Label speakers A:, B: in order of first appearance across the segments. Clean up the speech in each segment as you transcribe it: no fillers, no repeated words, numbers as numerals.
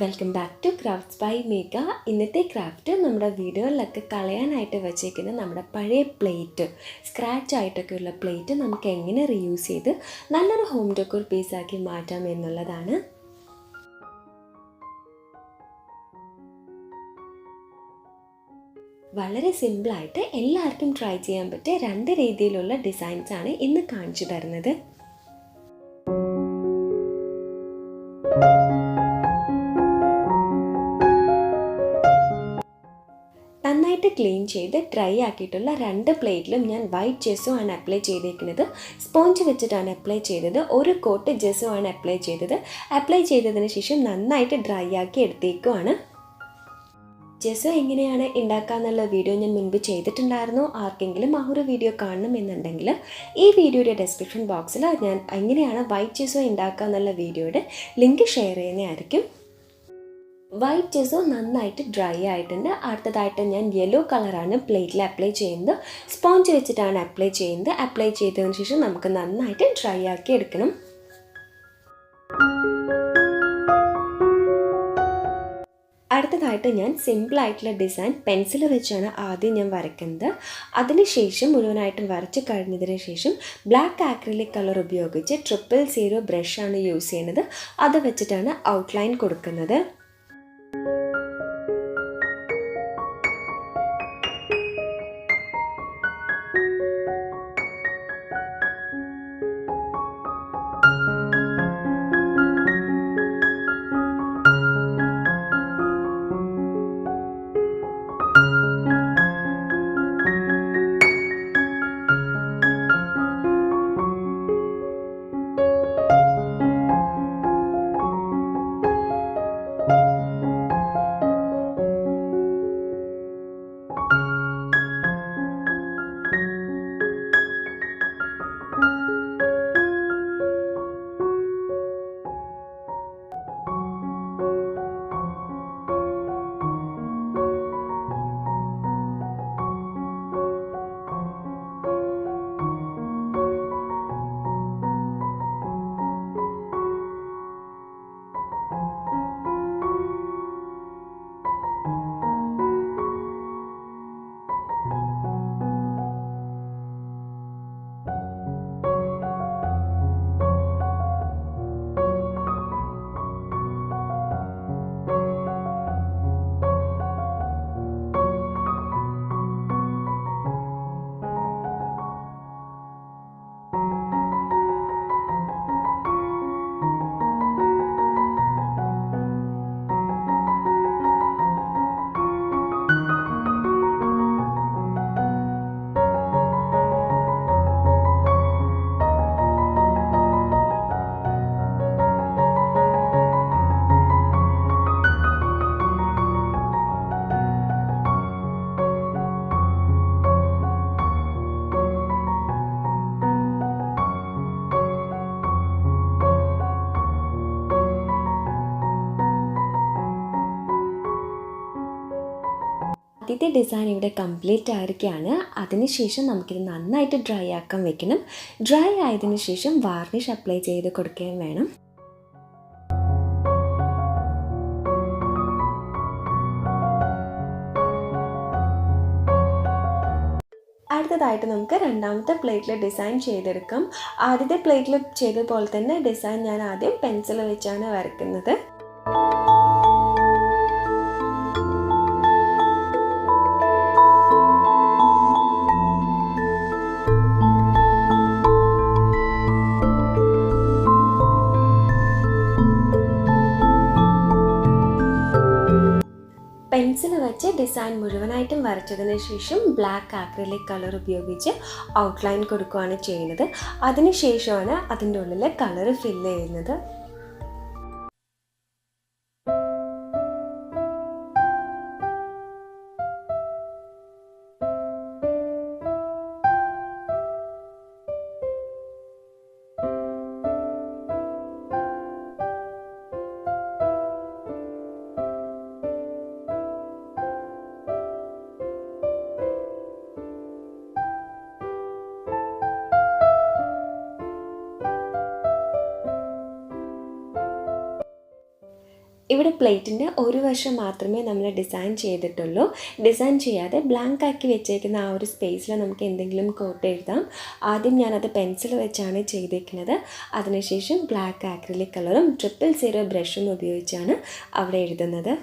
A: Welcome back to crafts by Megha. ഇന്നത്തെ craft നമ്മുടെ വീടുകളിലൊക്കെ കളയാനായിട്ട് വെച്ചേക്കുന്ന നമ്മുടെ പഴയ പ്ലേറ്റ്, സ്ക്രാച്ച് ആയിട്ടൊക്കെയുള്ള പ്ലേറ്റ് നമുക്ക് എങ്ങനെ റീയൂസ് ചെയ്ത് നല്ലൊരു ഹോം ഡെക്കോർ പീസാക്കി മാറ്റാം എന്നുള്ളതാണ്. വളരെ സിമ്പിളായിട്ട് എല്ലാവർക്കും ട്രൈ ചെയ്യാൻ പറ്റിയ 2 രീതിയിലുള്ള ഡിസൈൻസാണ് ഇന്ന് കാണിച്ചു തരുന്നത്. നന്നായിട്ട് ക്ലീൻ ചെയ്ത് ഡ്രൈ ആക്കിയിട്ടുള്ള 2 പ്ലേറ്റിലും ഞാൻ വൈറ്റ് ജെസ്സോ ആണ് അപ്ലൈ ചെയ്തേക്കുന്നത്. സ്പോഞ്ച് വെച്ചിട്ടാണ് അപ്ലൈ ചെയ്തത്. ഒരു കോട്ട് ജെസ്സോ ആണ് അപ്ലൈ ചെയ്തത്. അപ്ലൈ ചെയ്തതിന് ശേഷം നന്നായിട്ട് ഡ്രൈ ആക്കി എടുത്തേക്കുവാണ്. ജെസ്സോ എങ്ങനെയാണ് ഉണ്ടാക്കുക എന്നുള്ള വീഡിയോ ഞാൻ മുൻപ് ചെയ്തിട്ടുണ്ടായിരുന്നു. ആർക്കെങ്കിലും ആ ഒരു വീഡിയോ കാണണമെന്നുണ്ടെങ്കിൽ ഈ വീഡിയോയുടെ ഡിസ്ക്രിപ്ഷൻ ബോക്സിൽ ഞാൻ എങ്ങനെയാണ് വൈറ്റ് ജെസ്സോ ഉണ്ടാക്കുക എന്നുള്ള വീഡിയോയുടെ ലിങ്ക് ഷെയർ ചെയ്യുന്നതായിരിക്കും. വൈറ്റ് ജെസ്സോ നന്നായിട്ട് ഡ്രൈ ആയിട്ടുണ്ട്. അടുത്തതായിട്ട് ഞാൻ യെല്ലോ കളറാണ് പ്ലേറ്റിൽ അപ്ലൈ ചെയ്യുന്നത്. സ്പോഞ്ച് വെച്ചിട്ടാണ് അപ്ലൈ ചെയ്യുന്നത്. അപ്ലൈ ചെയ്തതിന് ശേഷം നമുക്ക് നന്നായിട്ട് ഡ്രൈ ആക്കി എടുക്കണം. അടുത്തതായിട്ട് ഞാൻ സിമ്പിളായിട്ടുള്ള ഡിസൈൻ പെൻസിൽ വെച്ചാണ് ആദ്യം ഞാൻ വരയ്ക്കുന്നത്. അതിനുശേഷം മുഴുവനായിട്ടും വരച്ച് കഴിഞ്ഞതിന് ശേഷം ബ്ലാക്ക് ആക്രിലിക് കളർ ഉപയോഗിച്ച് 000 ബ്രഷാണ് യൂസ് ചെയ്യുന്നത്. അത് വെച്ചിട്ടാണ് ഔട്ട്ലൈൻ കൊടുക്കുന്നത്. ആദ്യത്തെ ഡിസൈൻ ഇവിടെ കംപ്ലീറ്റ് ആയിരിക്കുകയാണ്. അതിനുശേഷം നമുക്കിത് നന്നായിട്ട് ഡ്രൈ ആക്കാൻ വെക്കണം. ഡ്രൈ ആയതിനു ശേഷം വാർണിഷ് അപ്ലൈ ചെയ്ത് കൊടുക്കുകയും വേണം. അടുത്തതായിട്ട് നമുക്ക് രണ്ടാമത്തെ പ്ലേറ്റിൽ ഡിസൈൻ ചെയ്തെടുക്കാം. ആദ്യത്തെ പ്ലേറ്റിൽ ചെയ്ത പോലെ തന്നെ ഡിസൈൻ ഞാൻ ആദ്യം പെൻസിൽ വെച്ചാണ് വരയ്ക്കുന്നത്. പെൻസിൽ വെച്ച് ഡിസൈൻ മുഴുവനായിട്ടും വരച്ചതിന് ശേഷം ബ്ലാക്ക് ആക്രിലിക് കളർ ഉപയോഗിച്ച് ഔട്ട്ലൈൻ കൊടുക്കുകയാണ് ചെയ്യുന്നത്. അതിനുശേഷമാണ് അതിൻ്റെ ഉള്ളിൽ കളർ ഫില്ല് ചെയ്യുന്നത്. ഇവിടെ പ്ലേറ്റിൻ്റെ ഒരു വശം മാത്രമേ നമ്മൾ ഡിസൈൻ ചെയ്തിട്ടുള്ളൂ. ഡിസൈൻ ചെയ്യാതെ ബ്ലാങ്ക് ആക്കി വെച്ചേക്കുന്ന ആ ഒരു സ്പേസിൽ നമുക്ക് എന്തെങ്കിലും കോട്ട് എഴുതാം. ആദ്യം ഞാനത് പെൻസിൽ വെച്ചാണ് ചെയ്തേക്കുന്നത്. അതിനുശേഷം ബ്ലാക്ക് ആക്രിലിക് കളറും 000 ബ്രഷും ഉപയോഗിച്ചാണ് അവിടെ എഴുതുന്നത്.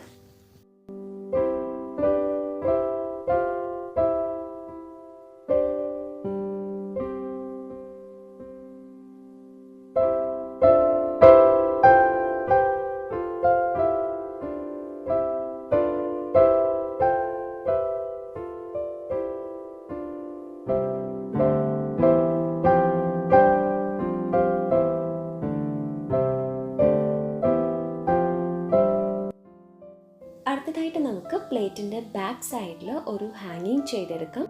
A: അടുത്തതായിട്ട് നമുക്ക് പ്ലേറ്റിൻ്റെ ബാക്ക് സൈഡിൽ ഒരു ഹാങ്ങിങ് ചെയ്തെടുക്കാം.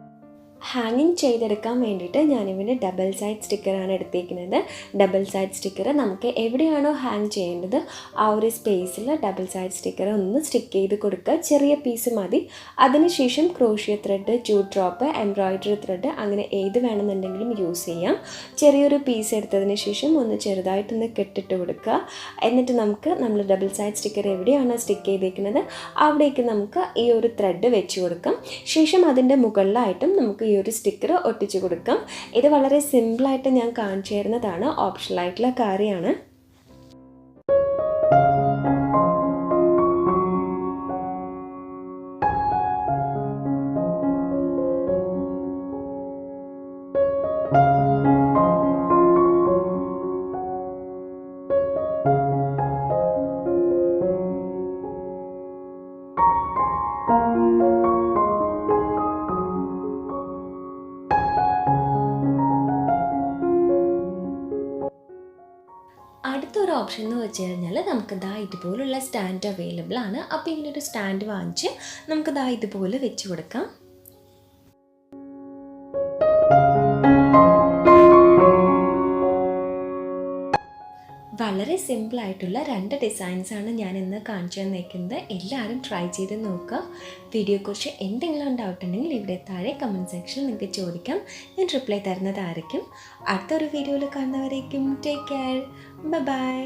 A: ഹാങ്ങിങ് ചെയ്തെടുക്കാൻ വേണ്ടിയിട്ട് ഞാനിവിടെ ഡബിൾ സൈഡ് സ്റ്റിക്കറാണ് എടുത്തേക്കുന്നത്. ഡബിൾ സൈഡ് സ്റ്റിക്കർ നമുക്ക് എവിടെയാണോ ഹാങ് ചെയ്യേണ്ടത് ആ ഒരു സ്പേസിൽ ഡബിൾ സൈഡ് സ്റ്റിക്കർ ഒന്ന് സ്റ്റിക്ക് ചെയ്ത് കൊടുക്കുക. ചെറിയ പീസ് മതി. അതിനുശേഷം crochet thread, jute drop, embroidery thread അങ്ങനെ ഏത് വേണമെന്നുണ്ടെങ്കിലും യൂസ് ചെയ്യാം. ചെറിയൊരു പീസ് എടുത്തതിന് ശേഷം ഒന്ന് ചെറുതായിട്ടൊന്ന് കെട്ടിട്ട് കൊടുക്കുക. എന്നിട്ട് നമ്മൾ ഡബിൾ സൈഡ് സ്റ്റിക്കർ എവിടെയാണോ സ്റ്റിക്ക് ചെയ്തേക്കുന്നത് അവിടേക്ക് നമുക്ക് ഈ ഒരു ത്രെഡ് വെച്ച് കൊടുക്കാം. ശേഷം അതിൻ്റെ മുകളിലായിട്ടും നമുക്ക് ഈ ഒരു സ്റ്റിക്കർ ഒട്ടിച്ചു കൊടുക്കാം. ഇത് വളരെ സിമ്പിളായിട്ട് ഞാൻ കാണിച്ചു തരുന്നതാണ്, ഓപ്ഷണലായിട്ടുള്ള കാര്യമാണ്. അടുത്തൊരു ഓപ്ഷൻ എന്ന് വെച്ച് കഴിഞ്ഞാൽ നമുക്ക് ഇതുപോലുള്ള സ്റ്റാൻഡ് അവൈലബിൾ ആണ്. അപ്പോൾ ഇങ്ങനൊരു സ്റ്റാൻഡ് വാങ്ങിച്ച് നമുക്ക് ഇതുപോലെ വെച്ച് കൊടുക്കാം. വളരെ സിമ്പിളായിട്ടുള്ള 2 ഡിസൈൻസാണ് ഞാൻ ഇന്ന് കാണിച്ചു തന്നേക്കുന്നത്. എല്ലാവരും ട്രൈ ചെയ്ത് നോക്കുക. വീഡിയോയെക്കുറിച്ച് എന്തെങ്കിലും ഡൗട്ട് ഉണ്ടെങ്കിൽ ഇവിടെ താഴെ കമൻറ്റ് സെക്ഷനിൽ നിങ്ങൾക്ക് ചോദിക്കാം. ഞാൻ റിപ്ലൈ തരുന്നതായിരിക്കും. അടുത്തൊരു വീഡിയോയിൽ കാണുന്നവരേക്കും ടേക്ക് കെയർ. ബൈ.